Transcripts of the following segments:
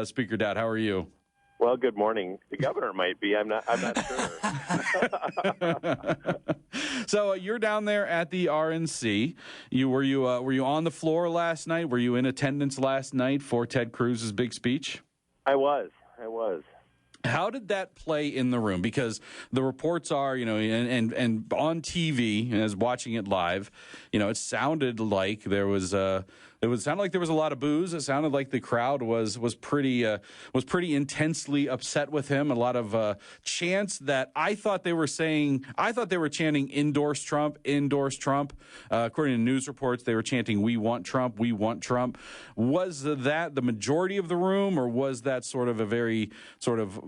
Speaker Daudt, how are you? Well, good morning. The governor might be. I'm not sure. So you're down there at the RNC. Were you on the floor last night? Were you in attendance last night for Ted Cruz's big speech? I was. How did that play in the room? Because the reports are, and on TV, as watching it live, it sounded like there was sounded like there was a lot of boos. It sounded like the crowd was pretty intensely upset with him. A lot of chants that I thought they were chanting "endorse Trump, endorse Trump." According to news reports, they were chanting "We want Trump, we want Trump." Was that the majority of the room, or was that sort of a very sort of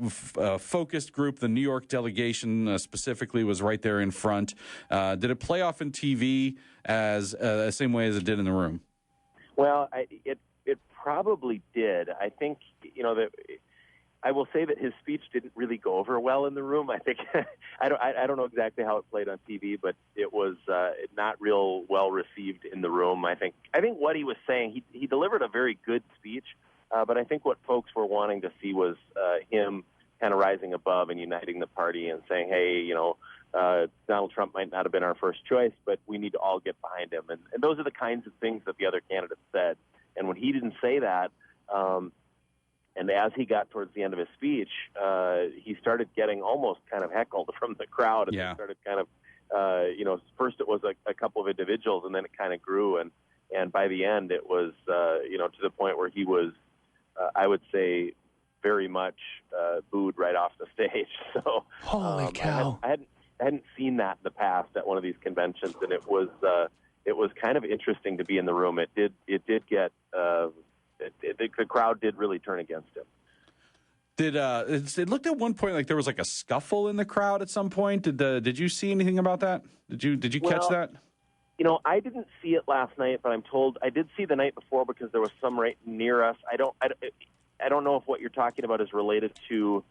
focused group? The New York delegation specifically was right there in front. Did it play off in TV as the same way as it did in the room? Well, it probably did. I think that I will say that his speech didn't really go over well in the room. I think I don't know exactly how it played on TV, but it was not real well received in the room. I think what he was saying, he delivered a very good speech, but I think what folks were wanting to see was him kind of rising above and uniting the party and saying, hey, Donald Trump might not have been our first choice, but we need to all get behind him. And those are the kinds of things that the other candidates said. And when he didn't say that, and as he got towards the end of his speech, he started getting almost kind of heckled from the crowd. And yeah. They started kind of, first it was a couple of individuals, and then it kind of grew. And by the end, it was, to the point where he was, I would say, very much booed right off the stage. So holy cow! I hadn't seen that in the past at one of these conventions, and it was kind of interesting to be in the room. It did get the crowd did really turn against him. It looked at one point like there was like a scuffle in the crowd at some point. Did you see anything about that? Did you catch that? I didn't see it last night, but I'm told I did see the night before because there was some right near us. I don't know if what you're talking about is related to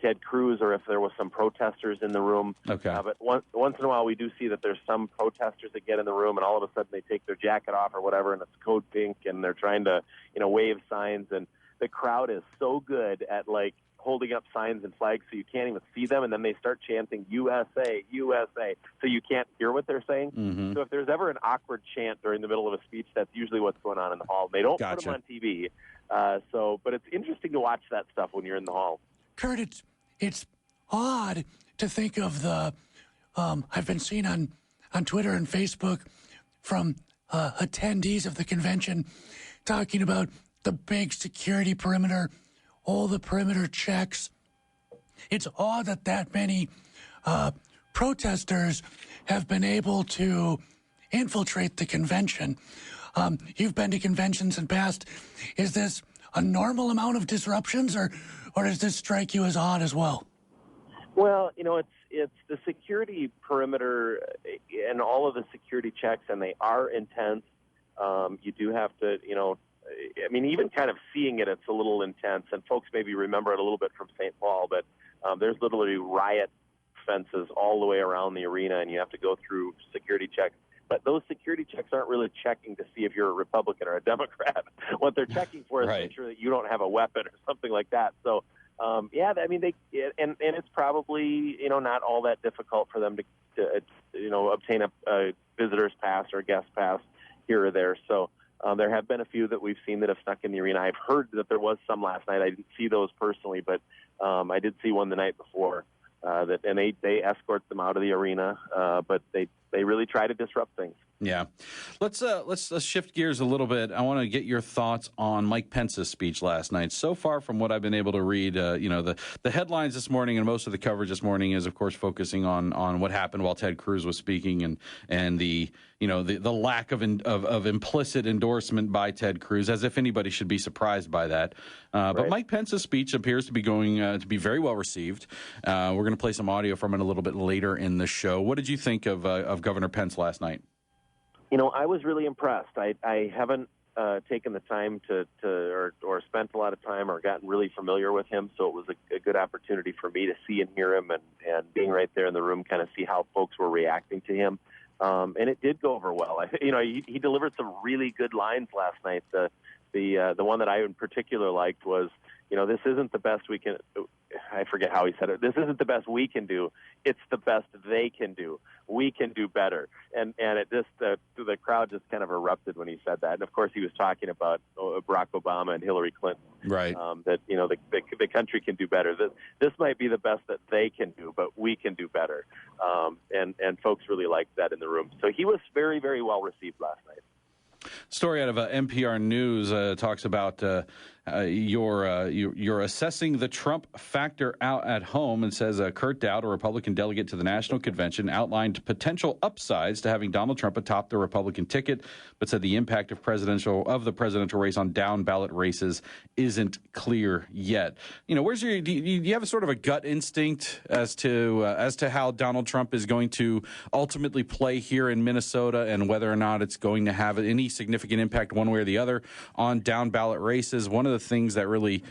Ted Cruz or if there was some protesters in the room. Okay. But once in a while we do see that there's some protesters that get in the room and all of a sudden they take their jacket off or whatever and it's code pink and they're trying to, wave signs, and the crowd is so good at like holding up signs and flags so you can't even see them, and then they start chanting USA, USA, so you can't hear what they're saying. Mm-hmm. So if there's ever an awkward chant during the middle of a speech, that's usually what's going on in the hall. They don't put them on TV. But it's interesting to watch that stuff when you're in the hall. Kurt, it's odd to think of the I've been seeing on Twitter and Facebook from attendees of the convention talking about the big security perimeter, all the perimeter checks. It's odd that many protesters have been able to infiltrate the convention. You've been to conventions in past. Is this a normal amount of disruptions, or does this strike you as odd as well? Well, it's the security perimeter and all of the security checks, and they are intense. You do have to, even kind of seeing it, it's a little intense, and folks maybe remember it a little bit from St. Paul, but there's literally riot fences all the way around the arena, and you have to go through security checks. But those security checks aren't really checking to see if you're a Republican or a Democrat. What they're checking for is to make sure that you don't have a weapon or something like that. So, it's probably, not all that difficult for them to obtain a visitor's pass or a guest pass here or there. So there have been a few that we've seen that have snuck in the arena. I've heard that there was some last night. I didn't see those personally, but I did see one the night before. They escort them out of the arena, but they really try to disrupt things. Yeah. Let's shift gears a little bit. I want to get your thoughts on Mike Pence's speech last night. So far from what I've been able to read, the headlines this morning and most of the coverage this morning is, of course, focusing on what happened while Ted Cruz was speaking and the lack of implicit endorsement by Ted Cruz, as if anybody should be surprised by that. But Mike Pence's speech appears to be going to be very well received. We're going to play some audio from it a little bit later in the show. What did you think of Governor Pence last night? I was really impressed. I haven't taken the time or spent a lot of time or gotten really familiar with him, so it was a good opportunity for me to see and hear him and being right there in the room, kind of see how folks were reacting to him. And it did go over well. He delivered some really good lines last night. The the one that I in particular liked was, this isn't the best we can. I forget how he said it. This isn't the best we can do. It's the best they can do. We can do better. And it just the crowd just kind of erupted when he said that. And of course, he was talking about Barack Obama and Hillary Clinton. Right. That the country can do better. This might be the best that they can do, but we can do better. And folks really liked that in the room. So he was very, very well received last night. Story out of NPR News talks about you're assessing the Trump factor out at home, and says Kurt Daudt, a Republican delegate to the National Convention, outlined potential upsides to having Donald Trump atop the Republican ticket, but said the impact of the presidential race on down ballot races isn't clear yet. Where's do you have a sort of a gut instinct as to how Donald Trump is going to ultimately play here in Minnesota, and whether or not it's going to have any significant impact one way or the other on down ballot races? One of the things that really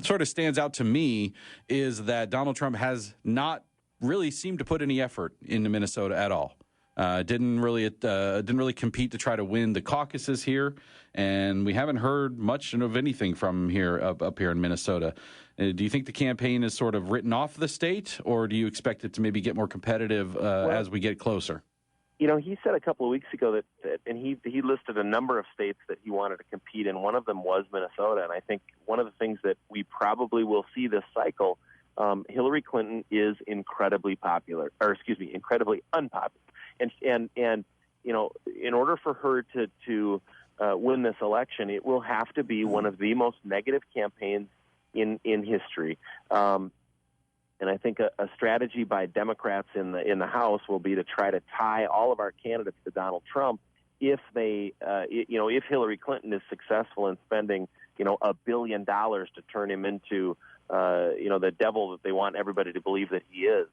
sort of stands out to me is that Donald Trump has not really seemed to put any effort into Minnesota at all. Didn't really compete to try to win the caucuses here, and we haven't heard much of anything from him here up here in Minnesota. Do you think the campaign is sort of written off the state, or do you expect it to maybe get more competitive as we get closer? He said a couple of weeks ago that and he listed a number of states that he wanted to compete in. One of them was Minnesota, and I think one of the things that we probably will see this cycle, Hillary Clinton is incredibly unpopular, and in order for her to win this election, it will have to be one of the most negative campaigns in history. And I think a strategy by Democrats in the House will be to try to tie all of our candidates to Donald Trump if if Hillary Clinton is successful in spending $1 billion to turn him into the devil that they want everybody to believe that he is.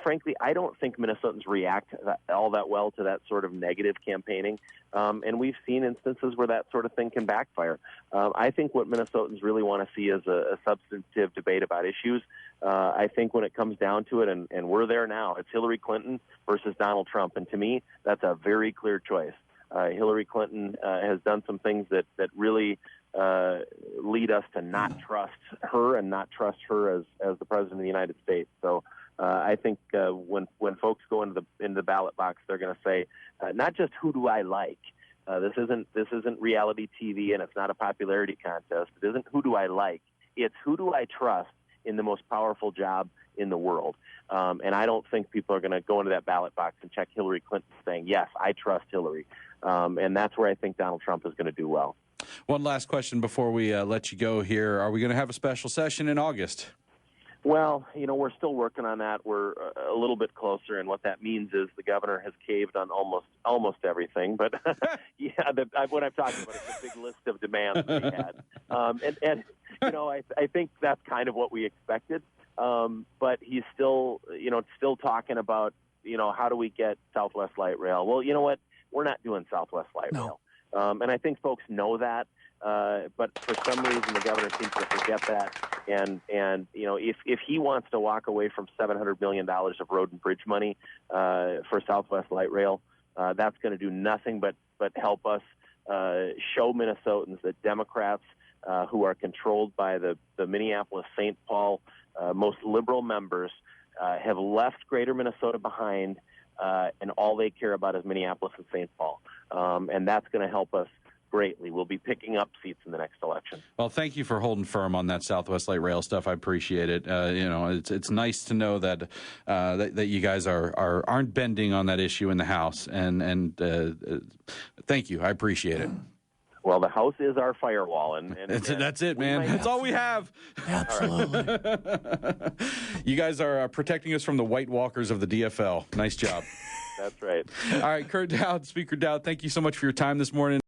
Frankly, I don't think Minnesotans react all that well to that sort of negative campaigning, and we've seen instances where that sort of thing can backfire. I think what Minnesotans really want to see is a substantive debate about issues. I think when it comes down to it, and we're there now, it's Hillary Clinton versus Donald Trump, and to me, that's a very clear choice. Hillary Clinton has done some things that really lead us to not trust her and not trust her as the president of the United States. So I think when folks go into the ballot box, they're going to say not just who do I like. This isn't reality TV, and it's not a popularity contest. It isn't who do I like. It's who do I trust in the most powerful job in the world. And I don't think people are going to go into that ballot box and check Hillary Clinton saying, yes, I trust Hillary. And that's where I think Donald Trump is going to do well. One last question before we let you go here. Are we going to have a special session in August? Well, we're still working on that. We're a little bit closer, and what that means is the governor has caved on almost everything. But what I'm talking about is a big list of demands that he had, I think that's kind of what we expected. But he's still talking about how do we get Southwest Light Rail? Well, you know what? We're not doing Southwest Light Rail, and I think folks know that. But for some reason, the governor seems to forget that. And if he wants to walk away from $700 million of road and bridge money for Southwest Light Rail, that's going to do nothing but help us show Minnesotans that Democrats who are controlled by the Minneapolis-St. Paul most liberal members have left Greater Minnesota behind, and all they care about is Minneapolis and St. Paul. And that's going to help us greatly. We'll be picking up seats in the next election. Well, thank you for holding firm on that Southwest Light Rail stuff. I appreciate it. It's nice to know that that you guys aren't bending on that issue in the House, and thank you. I appreciate it. Well, the House is our firewall, and that's it, man. That's all we have. Absolutely. You guys are protecting us from the White Walkers of the DFL. Nice job. That's right. All right, Kurt Daudt, Speaker Daudt, thank you so much for your time this morning.